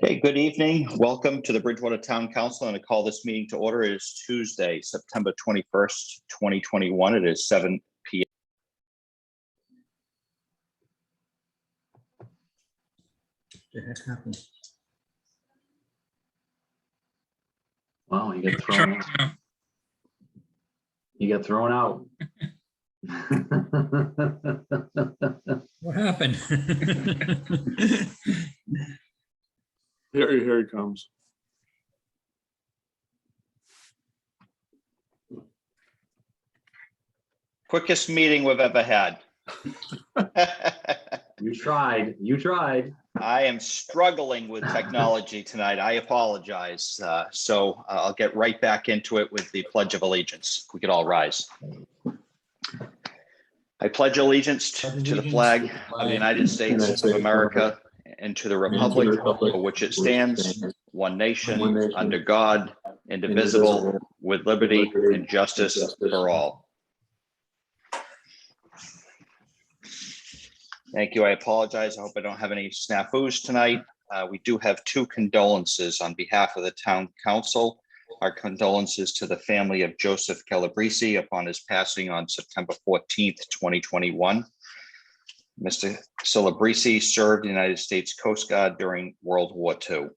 Okay, good evening. Welcome to the Bridgewater Town Council, and I call this meeting to order. It is Tuesday, September 21st, 2021. It is 7 p.m. The heck happened? Wow, you get thrown out. You get thrown out. What happened? Here he comes. Quickest meeting we've ever had. You tried. You tried. I am struggling with technology tonight. I apologize. So I'll get right back into it with the Pledge of Allegiance. If we could all rise. I pledge allegiance to the flag of the United States of America and to the republic for which it stands, one nation, under God, indivisible, with liberty and justice for all. Thank you. I apologize. I hope I don't have any snafus tonight. We do have two condolences on behalf of the town council. Our condolences to the family of Joseph Calabrese upon his passing on September 14th, 2021. Mr. Calabrese served the United States Coast Guard during World War II.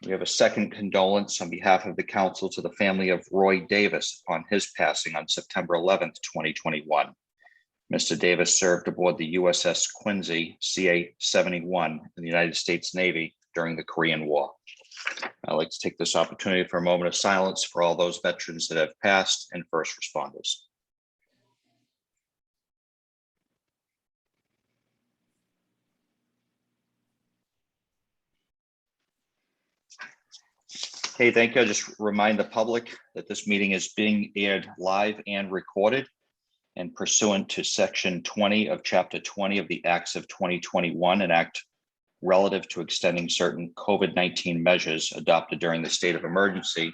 We have a second condolence on behalf of the council to the family of Roy Davis upon his passing on September 11th, 2021. Mr. Davis served aboard the USS Quincy CA-71 in the United States Navy during the Korean War. I'd like to take this opportunity for a moment of silence for all those veterans that have passed and first responders. Okay, thank you. I'll just remind the public that this meeting is being aired live and recorded, and pursuant to Section 20 of Chapter 20 of the Acts of 2021, an act relative to extending certain COVID-19 measures adopted during the state of emergency,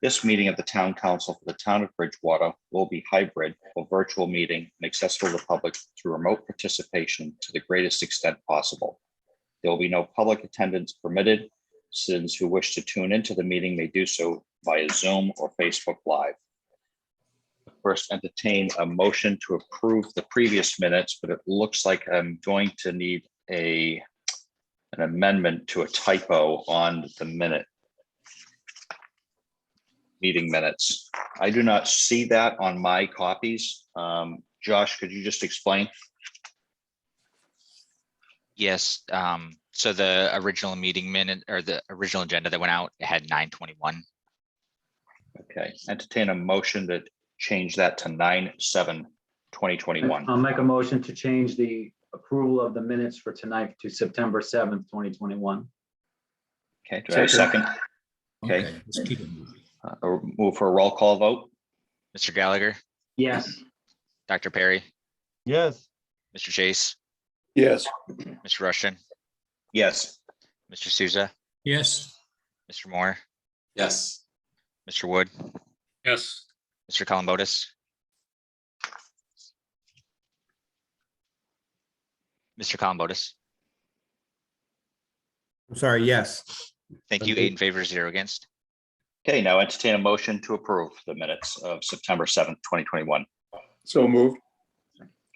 this meeting of the Town Council for the Town of Bridgewater will be hybrid or virtual meeting and accessible to the public through remote participation to the greatest extent possible. There will be no public attendance permitted. Citizens who wish to tune into the meeting may do so via Zoom or Facebook Live. First, entertain a motion to approve the previous minutes, but it looks like I'm going to need an amendment to a typo on the meeting minutes. I do not see that on my copies. Josh, could you just explain? Yes, so the original meeting minute or the original agenda that went out, it had 9:21. Okay, entertain a motion to change that to 9/7/2021. I'll make a motion to change the approval of the minutes for tonight to September 7th, 2021. Okay, do I have a second? Okay, Let's keep it moving. move for a roll call vote. Mr. Gallagher, Yes. Dr. Perry, Yes. Mr. Chase, Yes. Mr. Rushton, Yes. Mr. Souza, Yes. Mr. Moore, Yes. Mr. Wood, Yes. Mr. Columbotus, Mr. Columbotus. I'm sorry, yes. Thank you. 8 in favor, 0 against. Okay, now entertain a motion to approve the minutes of September 7th, 2021. So moved.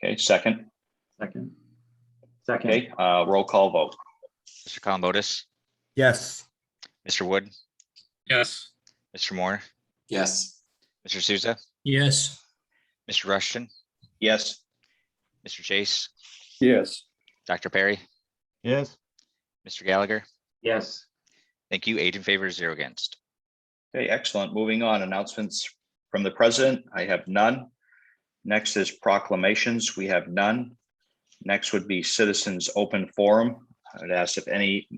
Okay, second. Second. Second. Okay, roll call vote. Mr. Columbotus, Yes. Mr. Wood, Yes. Mr. Moore, Yes. Mr. Souza, Yes. Mr. Rushton, Yes. Mr. Chase, Yes. Dr. Perry, Yes. Mr. Gallagher. Yes. Thank you. 8 in favor, 0 against. Okay, excellent. Moving on, announcements from the president. I have none. Next is proclamations. We have none. Next would be citizens open forum. I would ask if any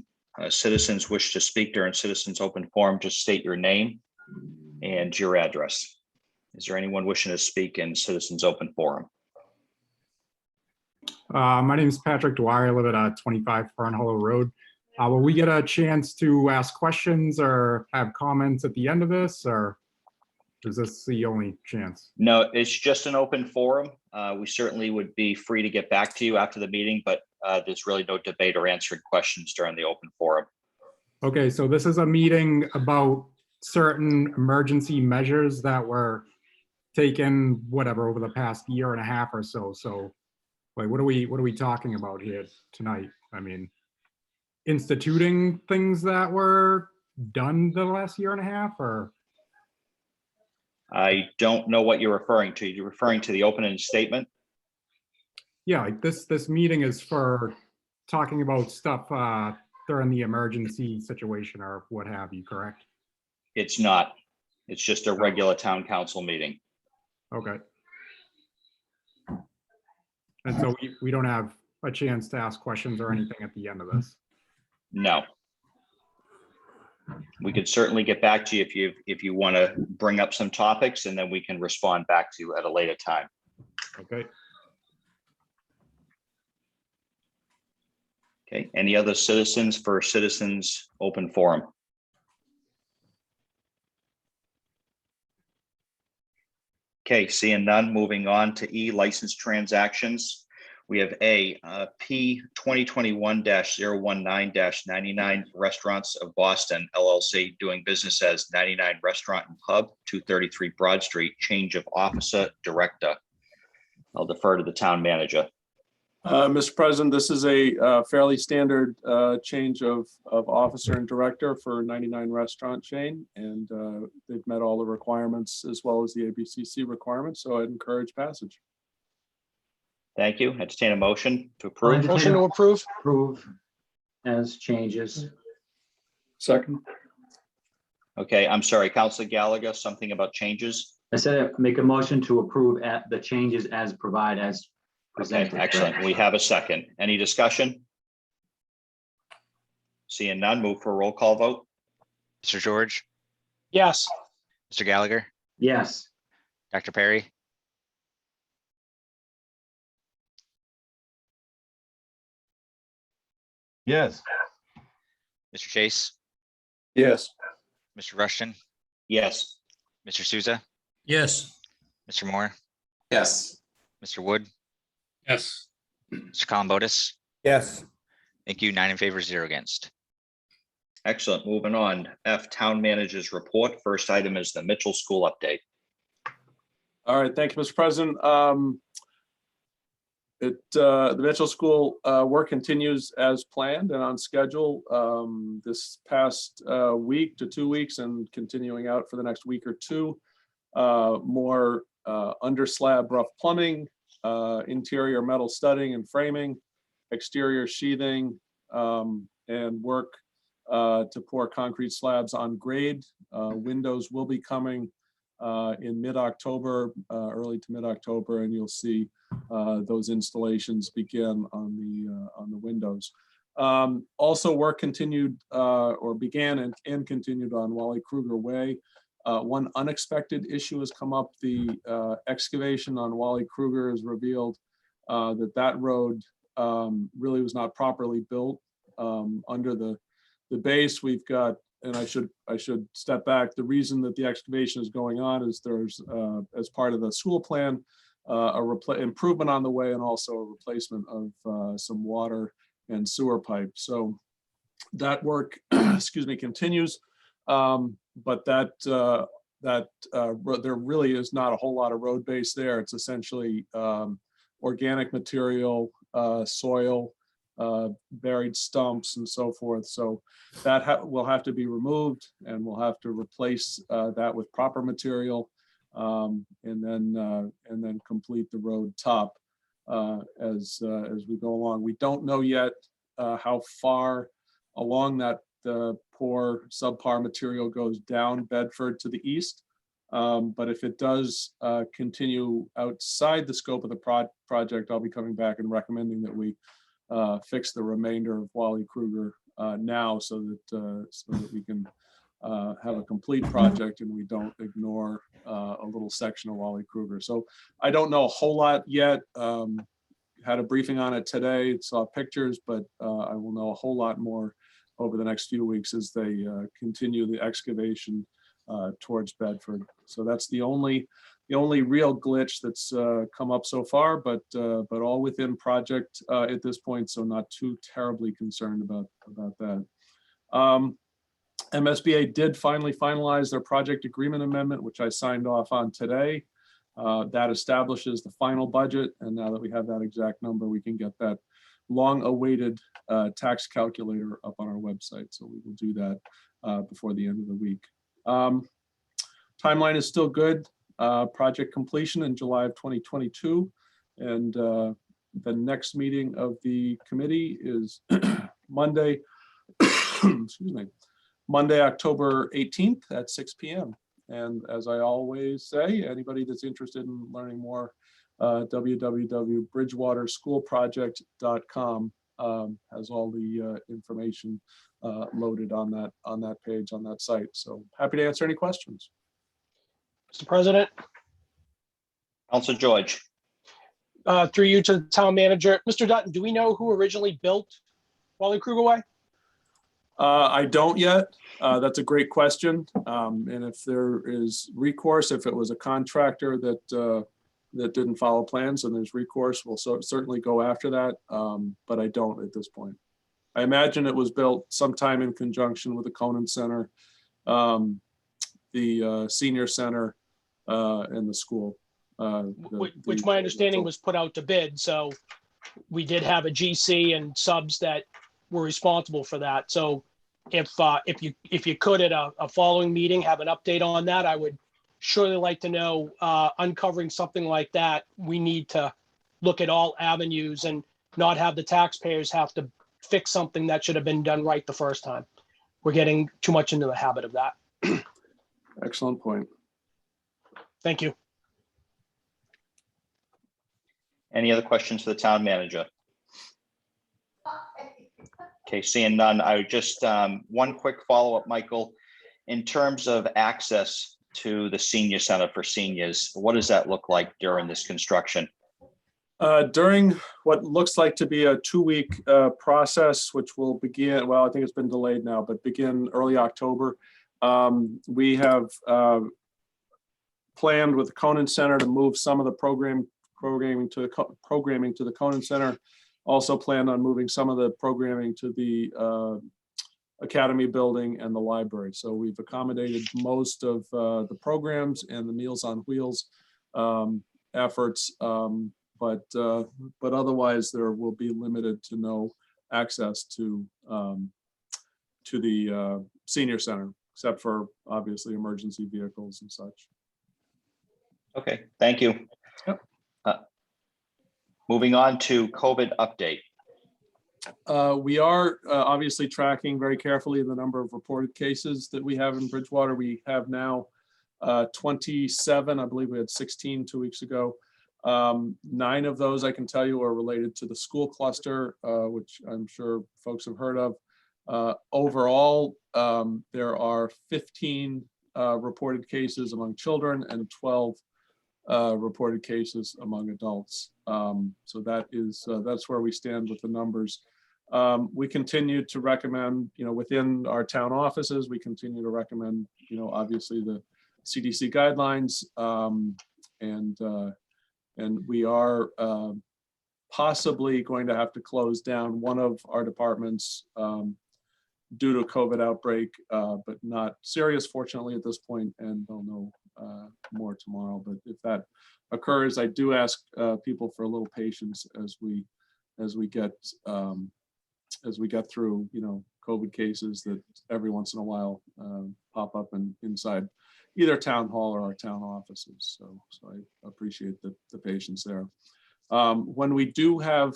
citizens wish to speak during citizens open forum, just state your name and your address. Is there anyone wishing to speak in citizens open forum? My name is Patrick Dwyer. I live at 25 Fern Hollow Road. Will we get a chance to ask questions or have comments at the end of this, or? Is this the only chance? No, it's just an open forum. We certainly would be free to get back to you after the meeting, but there's really no debate or answering questions during the open forum. Okay, so this is a meeting about certain emergency measures that were taken, whatever, over the past year and a half or so. So, like, what are we talking about here tonight? I mean, instituting things that were done the last year and a half, or? I don't know what you're referring to. You're referring to the opening statement? Yeah, like this meeting is for talking about stuff during the emergency situation or what have you, correct? It's not. It's just a regular town council meeting. Okay. And so we don't have a chance to ask questions or anything at the end of this. No. We could certainly get back to you if you want to bring up some topics, and then we can respond back to you at a later time. Okay. Okay, any other citizens for citizens open forum? Okay, seeing none, moving on to E, license transactions. We have P 2021-019-99 Restaurants of Boston LLC doing business as 99 Restaurant and Pub, 233 Broad Street, change of officer director. I'll defer to the town manager. Mr. President, this is a fairly standard change of officer and director for 99 restaurant chain, and they've met all the requirements as well as the ABCC requirements, so I'd encourage passage. Thank you. Entertain a motion to approve. Motion to approve. Approve as changes. Second. Okay, I'm sorry, Councilor Gallagher, something about changes? I said make a motion to approve at the changes as provided as Okay, presented. excellent. We have a second. Any discussion? Seeing none, move for a roll call vote. Mr. George, Yes. Mr. Gallagher, Yes. Dr. Perry, Yes. Mr. Chase, Yes. Mr. Rushton, Yes. Mr. Souza, Yes. Mr. Moore, Yes. Mr. Wood, Yes. Mr. Columbotus. Yes. Thank you. 9 in favor, 0 against. Excellent. Moving on. F, town manager's report. First item is the Mitchell School update. All right, thank you, Mr. President. The Mitchell School work continues as planned and on schedule this past week to 2 weeks and continuing out for the next week or two. More under slab rough plumbing, interior metal studding and framing, exterior sheathing, and work to pour concrete slabs on grade. Windows will be coming in mid-October, early to mid-October, and you'll see those installations begin on the windows. Also, work continued or began and continued on Wally Kruger Way. One unexpected issue has come up. The excavation on Wally Kruger has revealed that road really was not properly built. Under the base, we've got, and I should step back. The reason that the excavation is going on is there's, as part of the school plan, improvement on the way and also a replacement of some water and sewer pipe. So that work, excuse me, continues. But there really is not a whole lot of road base there. It's essentially organic material, soil, buried stumps and so forth. So that will have to be removed, and we'll have to replace that with proper material, and then complete the road top as we go along. We don't know yet how far along that the poor subpar material goes down Bedford to the east. But if it does continue outside the scope of the project, I'll be coming back and recommending that we fix the remainder of Wally Kruger now so that we can have a complete project and we don't ignore a little section of Wally Kruger. So I don't know a whole lot yet. Had a briefing on it today, saw pictures, but I will know a whole lot more over the next few weeks as they continue the excavation towards Bedford. So that's the only real glitch that's come up so far, but all within project at this point, so not too terribly concerned about that. MSBA did finally finalize their project agreement amendment, which I signed off on today. That establishes the final budget, and now that we have that exact number, we can get that long-awaited tax calculator up on our website. So we will do that before the end of the week. Timeline is still good. Project completion in July of 2022, and the next meeting of the committee is Monday. Excuse me. Monday, October 18th at 6 p.m. And as I always say, anybody that's interested in learning more, www.bridgewaterschoolproject.com has all the information loaded on that page, on that site. So happy to answer any questions. Mr. President, Council George. through you to the town manager. Mr. Dutton, do we know who originally built Wally Kruger Way? I don't yet. That's a great question. And if there is recourse, if it was a contractor that didn't follow plans and there's recourse, we'll certainly go after that. But I don't at this point. I imagine it was built sometime in conjunction with the Conan Center, the senior center, and the school. Which my understanding was put out to bid. So we did have a GC and subs that were responsible for that. So if you could at a following meeting have an update on that, I would surely like to know. Uncovering something like that, we need to look at all avenues and not have the taxpayers have to fix something that should have been done right the first time. We're getting too much into the habit of that. Excellent point. Thank you. Any other questions for the town manager? Okay, seeing none, I would just, one quick follow-up, Michael. In terms of access to the senior center for seniors, what does that look like during this construction? During what looks like to be a 2-week process, which will begin, well, I think it's been delayed now, but begin early October. We have planned with the Conan Center to move some of the programming to the Conan Center. Also planned on moving some of the programming to the Academy building and the library. So we've accommodated most of the programs and the Meals on Wheels efforts, but otherwise there will be limited to no access to the senior center, except for obviously emergency vehicles and such. Okay, thank you. Yep. Moving on to COVID update. We are obviously tracking very carefully the number of reported cases that we have in Bridgewater. We have now 27. I believe we had 16 2 weeks ago. 9 of those, I can tell you, are related to the school cluster, which I'm sure folks have heard of. Overall, there are 15 reported cases among children and 12 reported cases among adults. So that's where we stand with the numbers. We continue to recommend, within our town offices, we continue to recommend, obviously the CDC guidelines, and we are possibly going to have to close down one of our departments due to a COVID outbreak, but not serious, fortunately, at this point, and we'll know more tomorrow. But if that occurs, I do ask people for a little patience as we get through, COVID cases that every once in a while pop up inside either town hall or our town offices. So I appreciate the patience there. When we do have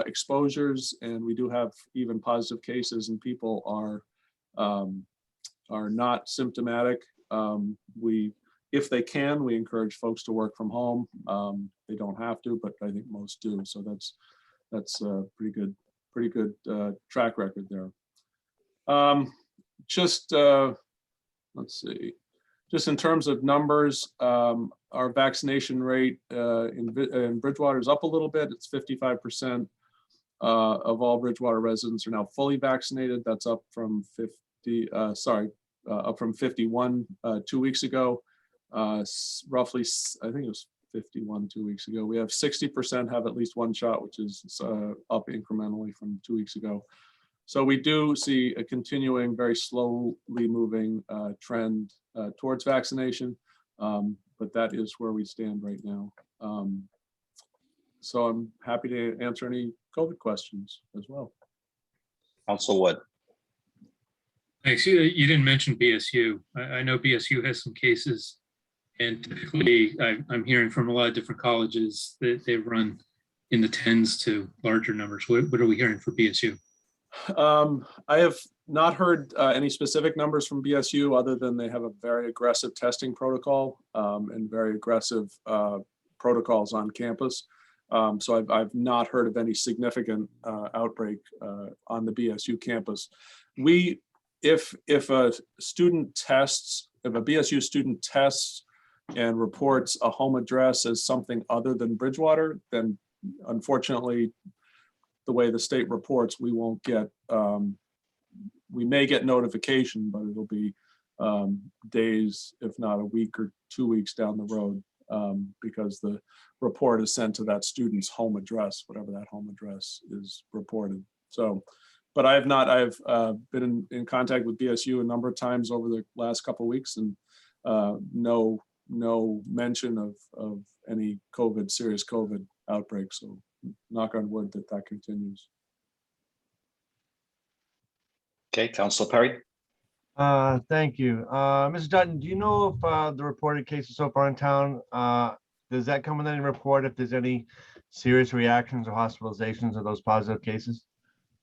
exposures and we do have even positive cases and people are not symptomatic, if they can, we encourage folks to work from home. They don't have to, but I think most do. So that's a pretty good track record there. Let's see. Just in terms of numbers, our vaccination rate in Bridgewater is up a little bit. It's 55% of all Bridgewater residents are now fully vaccinated. That's up from up from 51 2 weeks ago. Roughly, I think it was 51 2 weeks ago. We have 60% have at least one shot, which is up incrementally from 2 weeks ago. So we do see a continuing, very slowly moving trend towards vaccination, but that is where we stand right now. So I'm happy to answer any COVID questions as well. Council Wood. Thanks. You didn't mention BSU. I know BSU has some cases, and typically I'm hearing from a lot of different colleges that they run in the tens to larger numbers. What are we hearing for BSU? I have not heard any specific numbers from BSU other than they have a very aggressive testing protocol and very aggressive protocols on campus. So I've not heard of any significant outbreak on the BSU campus. If a student tests, if a BSU student tests and reports a home address as something other than Bridgewater, then unfortunately, the way the state reports, we won't get, we may get notification, but it'll be days, if not a week or 2 weeks down the road, because the report is sent to that student's home address, whatever that home address is reported. So, but I have not, I've been in contact with BSU a number of times over the last couple of weeks, and no mention of any COVID, serious COVID outbreak. So knock on wood that continues. Okay, Councilor Perry. Thank you. Mr. Dutton, do you know if the reported cases so far in town, does that come with any report if there's any serious reactions or hospitalizations of those positive cases?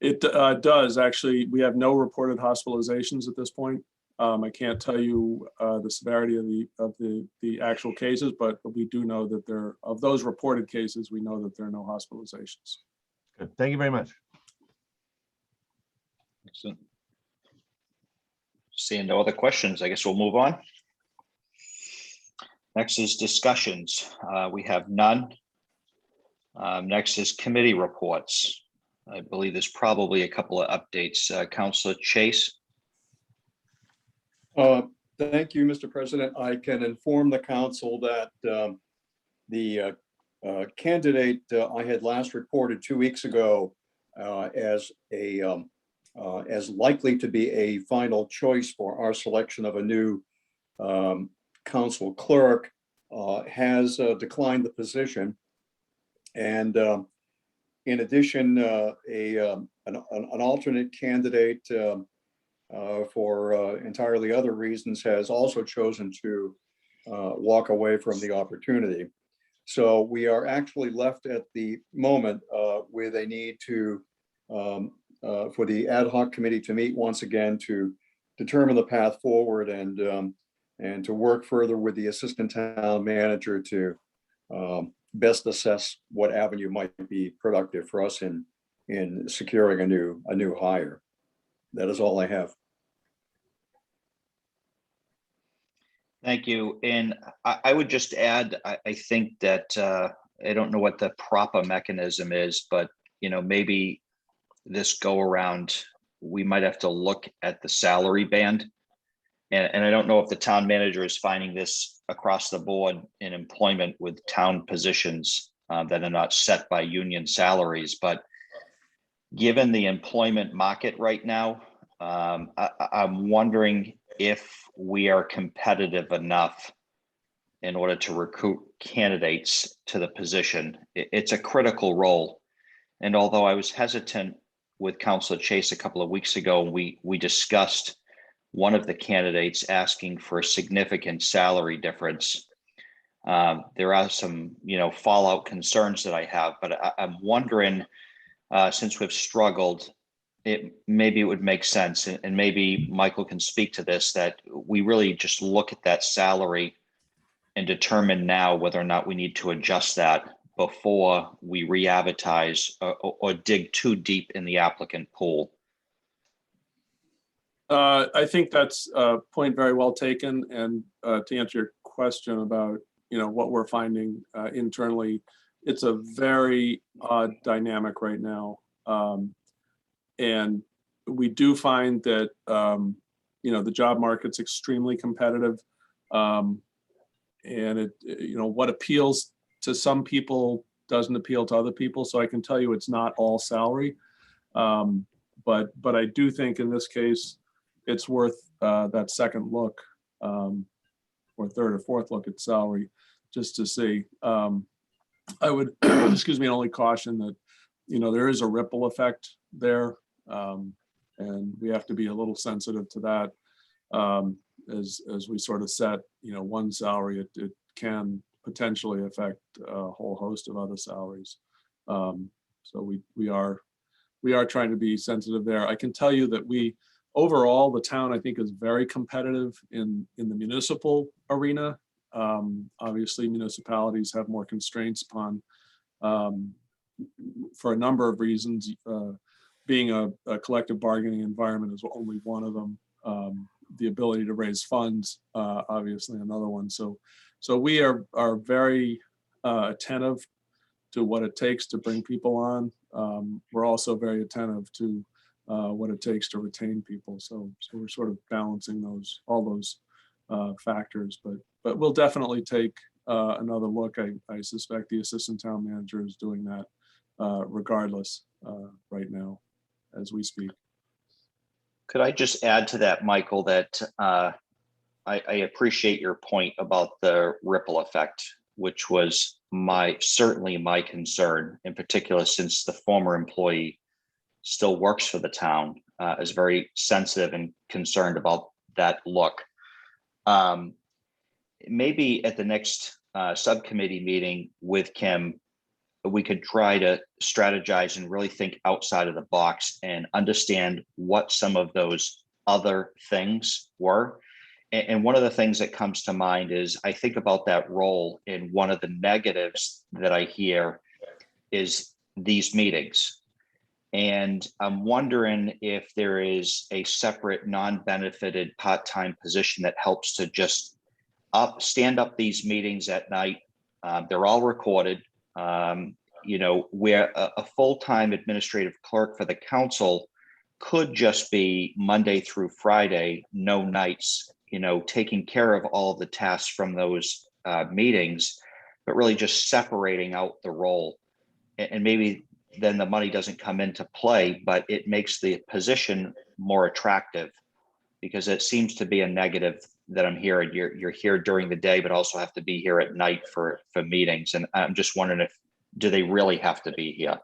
It does actually. We have no reported hospitalizations at this point. I can't tell you the severity of the actual cases, but we do know that there, of those reported cases, we know that there are no hospitalizations. Good. Thank you very much. Excellent. Seeing no other questions, I guess we'll move on. Next is discussions. We have none. Next is committee reports. I believe there's probably a couple of updates. Councilor Chase. Thank you, Mr. President. I can inform the council that the candidate I had last reported 2 weeks ago as likely to be a final choice for our selection of a new council clerk has declined the position. And in addition, an alternate candidate for entirely other reasons has also chosen to walk away from the opportunity. So we are actually left at the moment with a need to for the ad hoc committee to meet once again to determine the path forward and to work further with the assistant town manager to best assess what avenue might be productive for us in securing a new hire. That is all I have. Thank you. And I would just add, I think that I don't know what the proper mechanism is, but maybe this go around, we might have to look at the salary band. And I don't know if the town manager is finding this across the board in employment with town positions that are not set by union salaries, but given the employment market right now, I'm wondering if we are competitive enough in order to recruit candidates to the position. It's a critical role. And although I was hesitant with Councilor Chase a couple of weeks ago, we discussed one of the candidates asking for a significant salary difference. There are some, fallout concerns that I have, but I'm wondering, since we've struggled, maybe it would make sense, and maybe Michael can speak to this, that we really just look at that salary and determine now whether or not we need to adjust that before we re-advertise or dig too deep in the applicant pool. I think that's a point very well taken. And to answer your question about, what we're finding internally, it's a very odd dynamic right now. And we do find that the job market's extremely competitive. And what appeals to some people doesn't appeal to other people. So I can tell you it's not all salary. But I do think in this case, it's worth that second look, or third or fourth look at salary, just to see. I would, excuse me, only caution that, there is a ripple effect there. And we have to be a little sensitive to that. As we sort of set, one salary, it can potentially affect a whole host of other salaries. So we are trying to be sensitive there. I can tell you that overall, the town, I think, is very competitive in the municipal arena. Obviously, municipalities have more constraints upon, for a number of reasons. Being a collective bargaining environment is only one of them. The ability to raise funds, obviously, another one. So we are very attentive to what it takes to bring people on. We're also very attentive to what it takes to retain people. So we're sort of balancing all those factors. But we'll definitely take another look. I suspect the assistant town manager is doing that regardless right now as we speak. Could I just add to that, Michael, that I appreciate your point about the ripple effect, which was certainly my concern, in particular, since the former employee still works for the town, is very sensitive and concerned about that look. Maybe at the next subcommittee meeting with Kim, we could try to strategize and really think outside of the box and understand what some of those other things were. And one of the things that comes to mind is I think about that role, and one of the negatives that I hear is these meetings. And I'm wondering if there is a separate non-benefited part-time position that helps to just stand up these meetings at night. They're all recorded. Where a full-time administrative clerk for the council could just be Monday through Friday, no nights, taking care of all of the tasks from those meetings, but really just separating out the role. And maybe then the money doesn't come into play, but it makes the position more attractive, because it seems to be a negative that I'm hearing. You're here during the day, but also have to be here at night for meetings. And I'm just wondering do they really have to be here?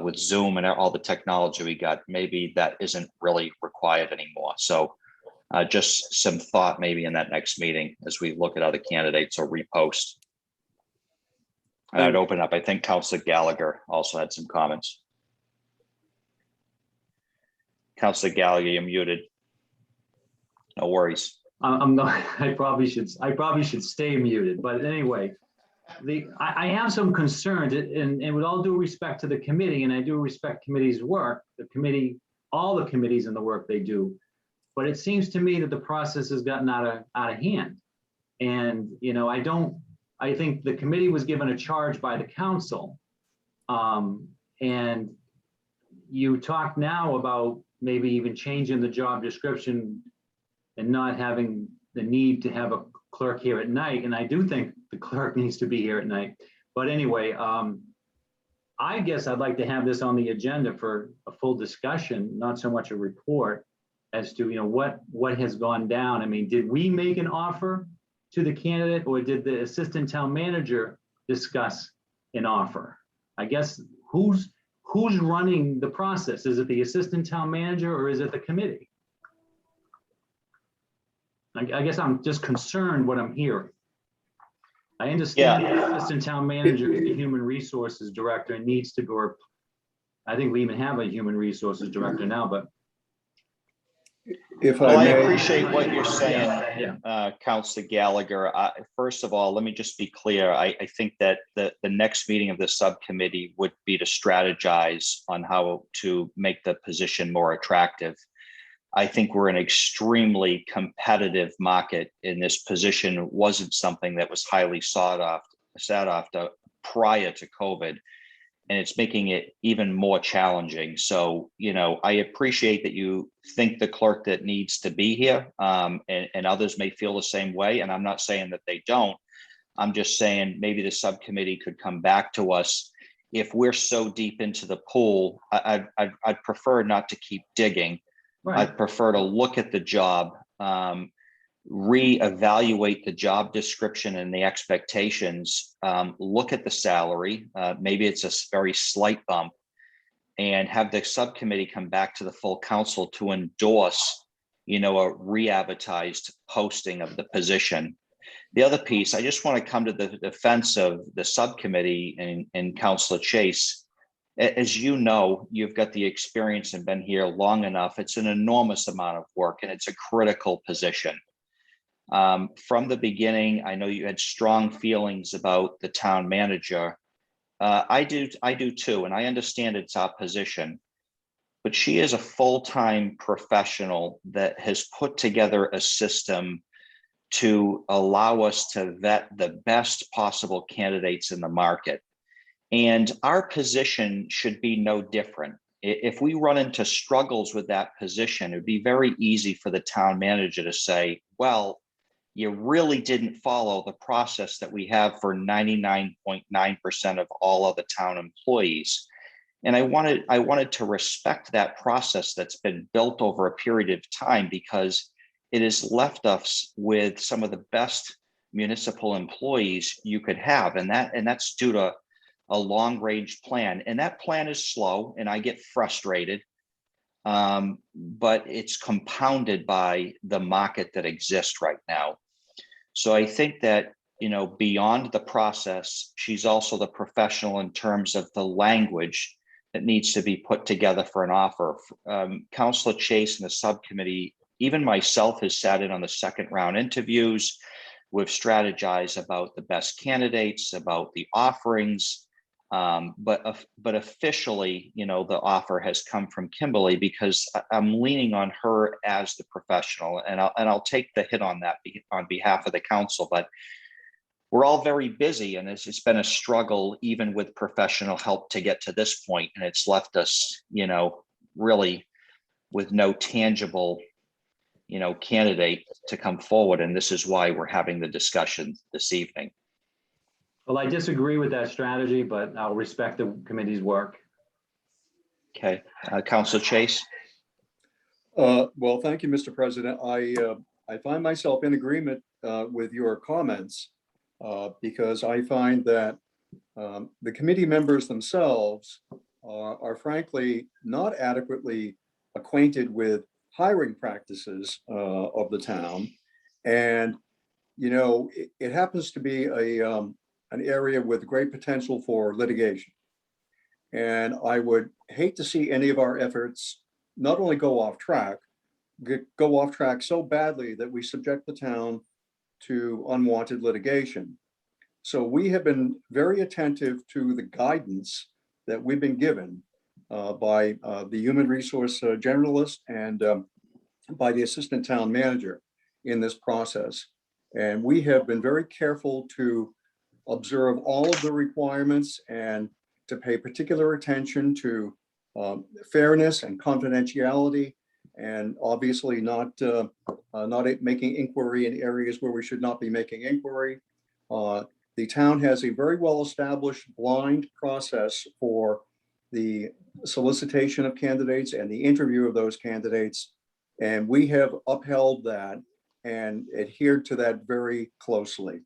With Zoom and all the technology we got, maybe that isn't really required anymore. So just some thought maybe in that next meeting as we look at other candidates or repost. And I'd open up, I think Councilor Gallagher also had some comments. Councilor Gallagher, you're muted. No worries. I'm not, I probably should stay muted, but anyway, I have some concerns, and with all due respect to the committee, and I do respect committee's work, all the committees and the work they do, but it seems to me that the process has gotten out of hand. And, I think the committee was given a charge by the council. And you talk now about maybe even changing the job description and not having the need to have a clerk here at night. And I do think the clerk needs to be here at night. But anyway, I guess I'd like to have this on the agenda for a full discussion, not so much a report as to, what has gone down. I mean, did we make an offer to the candidate, or did the assistant town manager discuss an offer? I guess who's running the process? Is it the assistant town manager, or is it the committee? I guess I'm just concerned what I'm hearing. I understand the assistant town manager is the human resources director and needs to go. I think we even have a human resources director now, but. I appreciate what you're saying, Councilor Gallagher. First of all, let me just be clear. I think that the next meeting of the subcommittee would be to strategize on how to make the position more attractive. I think we're in an extremely competitive market, and this position wasn't something that was highly sought after prior to COVID. and it's making it even more challenging. So, I appreciate that you think the clerk that needs to be here, and others may feel the same way. And I'm not saying that they don't. I'm just saying maybe the subcommittee could come back to us. If we're so deep into the pool, I'd prefer not to keep digging. Right. I'd prefer to look at the job, reevaluate the job description and the expectations, look at the salary, maybe it's a very slight bump, and have the subcommittee come back to the full council to endorse, a re-advertised posting of the position. The other piece, I just want to come to the defense of the subcommittee and Councilor Chase. As you know, you've got the experience and been here long enough. It's an enormous amount of work, and it's a critical position. From the beginning, I know you had strong feelings about the town manager. I do too, and I understand it's our position. But she is a full-time professional that has put together a system to allow us to vet the best possible candidates in the market. And our position should be no different. If we run into struggles with that position, it'd be very easy for the town manager to say, well, you really didn't follow the process that we have for 99.9% of all other town employees. And I wanted to respect that process that's been built over a period of time, because it has left us with some of the best municipal employees you could have. And that's due to a long range plan. And that plan is slow, and I get frustrated, but it's compounded by the market that exists right now. So I think that, beyond the process, she's also the professional in terms of the language that needs to be put together for an offer. Councilor Chase and the subcommittee, even myself, has sat in on the second round interviews. We've strategized about the best candidates, about the offerings, but officially, the offer has come from Kimberly, because I'm leaning on her as the professional, and I'll take the hit on that on behalf of the council. But we're all very busy, and it's been a struggle even with professional help to get to this point, and it's left us, really with no tangible candidate to come forward. And this is why we're having the discussion this evening. Well, I disagree with that strategy, but I'll respect the committee's work. Okay, Councilor Chase. Well, thank you, Mr. President. I find myself in agreement with your comments, because I find that the committee members themselves are frankly not adequately acquainted with hiring practices of the town. And, it happens to be an area with great potential for litigation. And I would hate to see any of our efforts not only go off track so badly that we subject the town to unwanted litigation. So we have been very attentive to the guidance that we've been given by the human resource generalist and by the assistant town manager in this process. And we have been very careful to observe all of the requirements and to pay particular attention to fairness and confidentiality, and obviously not making inquiry in areas where we should not be making inquiry. The town has a very well-established blind process for the solicitation of candidates and the interview of those candidates. And we have upheld that and adhered to that very closely.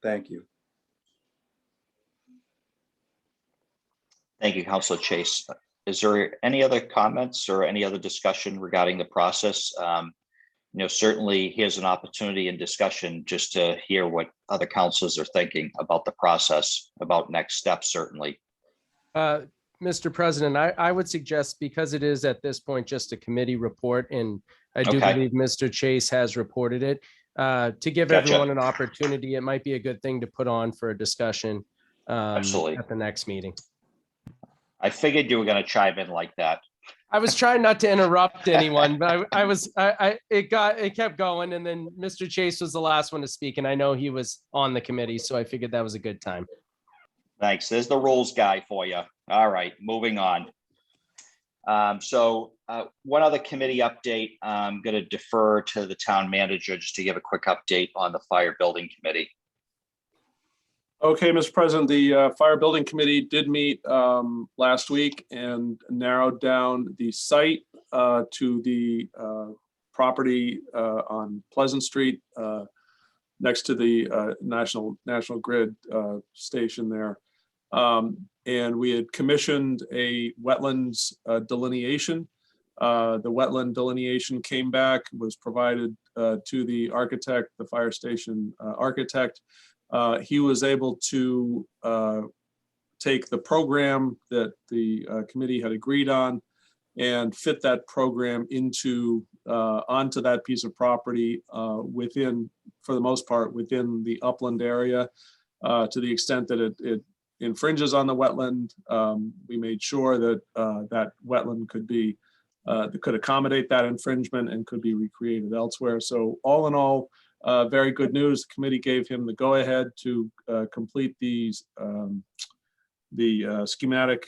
Thank you. Thank you, Councilor Chase. Is there any other comments or any other discussion regarding the process? Certainly here's an opportunity in discussion just to hear what other councils are thinking about the process, about next steps, certainly. Mr. President, I would suggest, because it is at this point just a committee report, and I do believe Mr. Chase has reported it, to give everyone an opportunity, it might be a good thing to put on for a discussion Absolutely. at the next meeting. I figured you were going to chime in like that. I was trying not to interrupt anyone, but it kept going, and then Mr. Chase was the last one to speak, and I know he was on the committee, so I figured that was a good time. Thanks. There's the rules guy for you. All right, moving on. One other committee update, I'm going to defer to the town manager just to give a quick update on the fire building committee. Okay, Mr. President, the Fire Building Committee did meet last week and narrowed down the site to the property on Pleasant Street next to the National Grid station there. And we had commissioned a wetlands delineation. The wetland delineation came back, was provided to the architect, the fire station architect. He was able to take the program that the committee had agreed on and fit that program into onto that piece of property within, for the most part, within the upland area. To the extent that it infringes on the wetland, we made sure that that wetland could be could accommodate that infringement and could be recreated elsewhere. So all in all, very good news. The committee gave him the go-ahead to complete these the schematic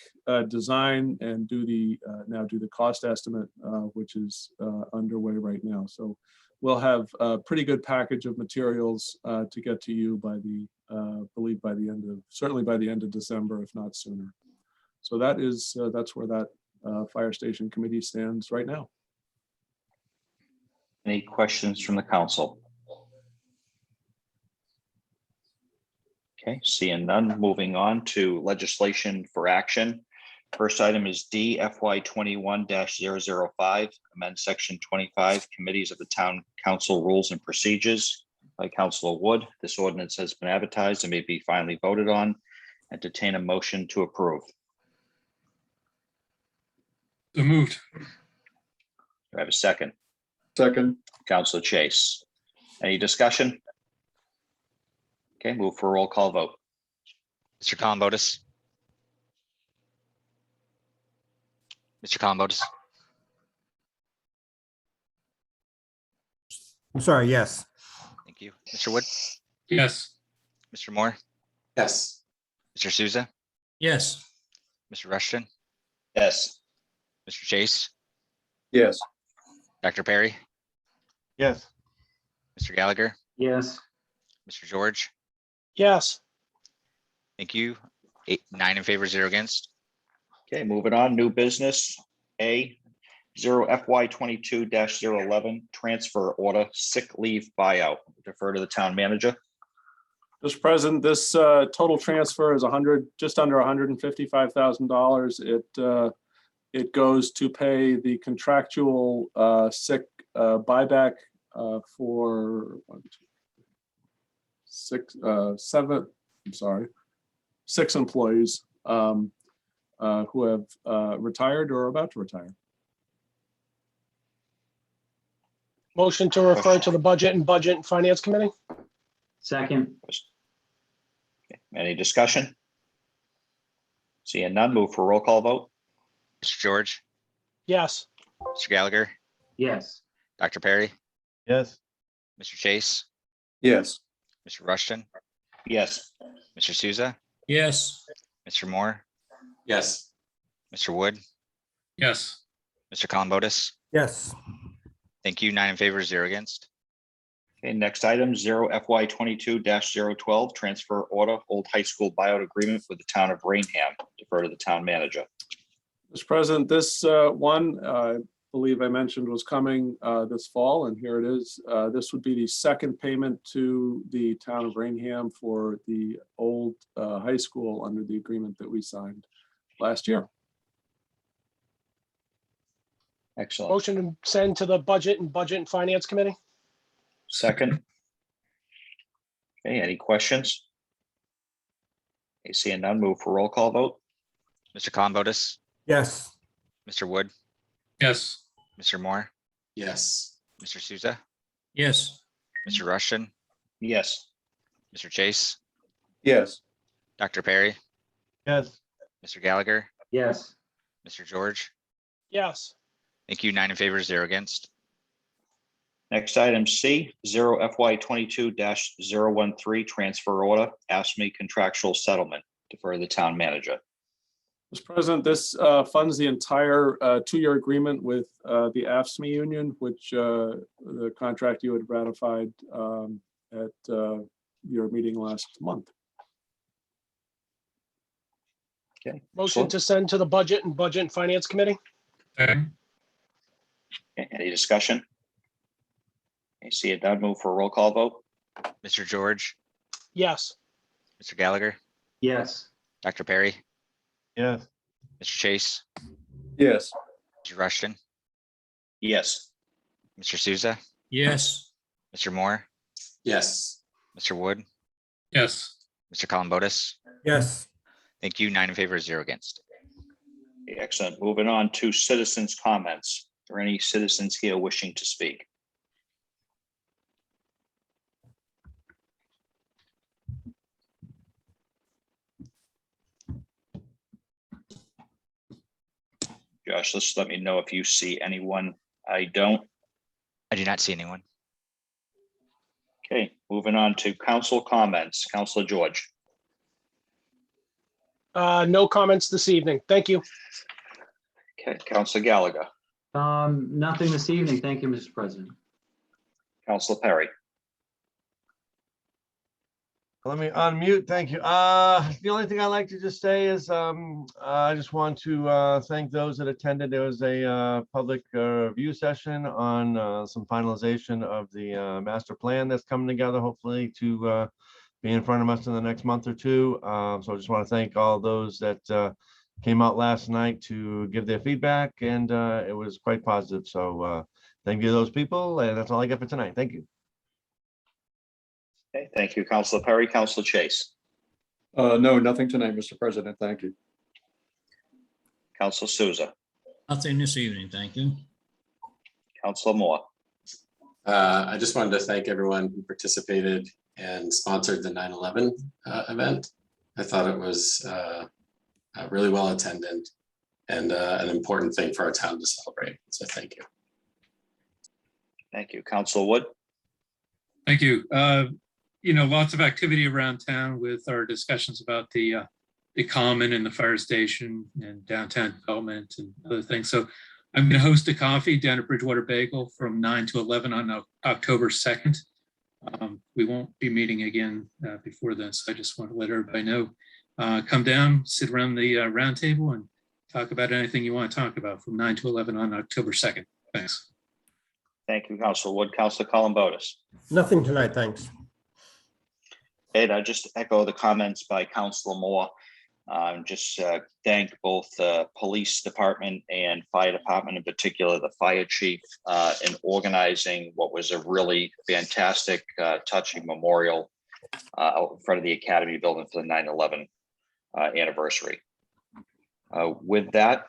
design and do the now do the cost estimate, which is underway right now. So we'll have a pretty good package of materials to get to you by the believe by the end of, certainly by the end of December, if not sooner. So that is that's where that fire station committee stands right now. Any questions from the council? Okay, seeing none, moving on to legislation for action. First item is D FY 21-005, amend section 25, committees of the town council rules and procedures by Councilor Wood. This ordinance has been advertised and may be finally voted on. Entertain a motion to approve. So moved. Do I have a second? Second. Councilor Chase. Any discussion? Okay, move for a roll call vote. Mr. Columbotus. Mr. Columbotus. I'm sorry, yes. Thank you. Mr. Wood. Yes. Mr. Moore. Yes. Mr. Souza. yes, Mr. Rushton. Yes. Mr. Chase. Yes. Dr. Perry. Yes. Mr. Gallagher. Yes. Mr. George. yes, Thank you. 9 in favor, 0 against. Okay, moving on, new business. A 0 FY 22-011, transfer order, sick leave buyout. Defer to the town manager. Mr. President, this total transfer is just under $155,000. It goes to pay the contractual sick buyback for 6 employees who have retired or are about to retire. motion to refer to the Budget and Finance Committee? Second. Okay, any discussion? Seeing none, move for a roll call vote. Mr. George. Yes, Mr. Gallagher. Yes. Dr. Perry. Yes. Mr. Chase. Yes. Mr. Rushton. Yes. Mr. Souza. yes, Mr. Moore. Yes. Mr. Wood. Yes. Mr. Columbotus. Yes. Thank you. 9 in favor, 0 against. Okay, next item, 0 FY 22-012, transfer order, old high school buyout agreement with the town of Rainham. Defer to the town manager. Mr. President, this one, I believe I mentioned was coming this fall, and here it is. This would be the second payment to the town of Rainham for the old high school under the agreement that we signed last year. Excellent. motion to send to the Budget and Finance Committee? Second. Okay, any questions? Okay, seeing none, move for roll call vote. Mr. Columbotus. Yes. Mr. Wood. Yes. Mr. Moore. Yes. Mr. Souza. yes, Mr. Rushton. Yes. Mr. Chase. Yes. Dr. Perry. Yes. Mr. Gallagher. Yes. Mr. George. Yes, Thank you. 9 in favor, 0 against. Next item, C 0 FY 22-013, transfer order, ASME contractual settlement. Defer to the town manager. Mr. President, this funds the entire two-year agreement with the AFSCME union, which the contract you had ratified at your meeting last month. Okay. Motion to send to the Budget and Finance Committee? Second. Okay, any discussion? I see it done. Move for a roll call vote. Mr. George, Yes. Mr. Gallagher, Yes. Dr. Perry, Yes. Mr. Chase, Yes. Mr. Rushton, Yes. Mr. Souza, yes, Mr. Moore, Yes. Mr. Wood, Yes. Mr. Columbotus. yes, Thank you. 9 in favor, 0 against. Okay, excellent. Moving on to citizens' comments. Are there any citizens here wishing to speak? Josh, just let me know if you see anyone. I don't. I do not see anyone. Okay, moving on to council comments. Councilor George. No comments this evening. Thank you. Okay, Councilor Gallagher. Nothing this evening. Thank you, Mr. President. Councilor Perry. Let me unmute. Thank you. The only thing I'd like to just say is I just want to thank those that attended. There was a public review session on some finalization of the master plan that's coming together, hopefully to be in front of us in the next month or two. So I just want to thank all those that came out last night to give their feedback, and it was quite positive. So thank you to those people, and that's all I got for tonight. Thank you. Okay, thank you, Councilor Perry. Councilor Chase. No, nothing tonight, Mr. President. Thank you. Councilor Souza. nothing this evening, thank you. Councilor Moore. I just wanted to thank everyone who participated and sponsored the 9/11 event. I thought it was really well attended and an important thing for our town to celebrate. So thank you. Thank you. Councilor Wood. Thank you. Lots of activity around town with our discussions about the common and the fire station and downtown development and other things. So I'm going to host a coffee down at Bridgewater Bagel from 9 to 11 on October 2nd. We won't be meeting again before then, so I just want to let everybody know. Come down, sit around the round table and talk about anything you want to talk about from 9 to 11 on October 2nd. Thanks. Thank you, Councilor Wood. Councilor Columbotus. nothing tonight, thanks. Ed, I just echo the comments by Councilor Moore. Just thank both the police department and fire department, in particular, the fire chief, in organizing what was a really fantastic, touching memorial out in front of the Academy building for the 9/11 anniversary. With that,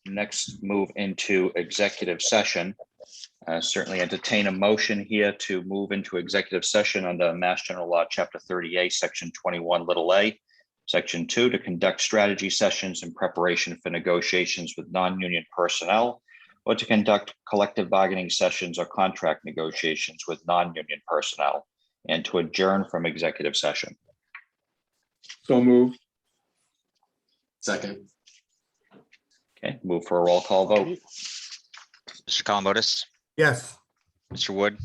next move into executive session. Certainly entertain a motion here to move into executive session under Mass General Law, Chapter 30A, Section 21(a), Section 2, to conduct strategy sessions in preparation for negotiations with non-union personnel, or to conduct collective bargaining sessions or contract negotiations with non-union personnel, and to adjourn from executive session. So moved. Second. Okay, move for a roll call vote. Mr. Columbotus, Yes. Mr. Wood,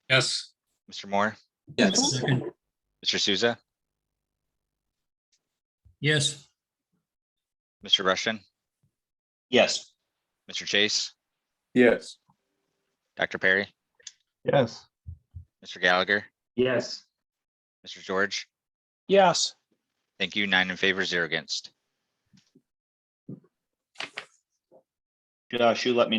Yes. Mr. Moore, Yes. Second, Mr. Souza, yes. Mr. Rushton, Yes. Mr. Chase, Yes. Dr. Perry, Yes. Mr. Gallagher, Yes. Mr. George. Yes. Thank you. 9 in favor, 0 against. Josh, you let me know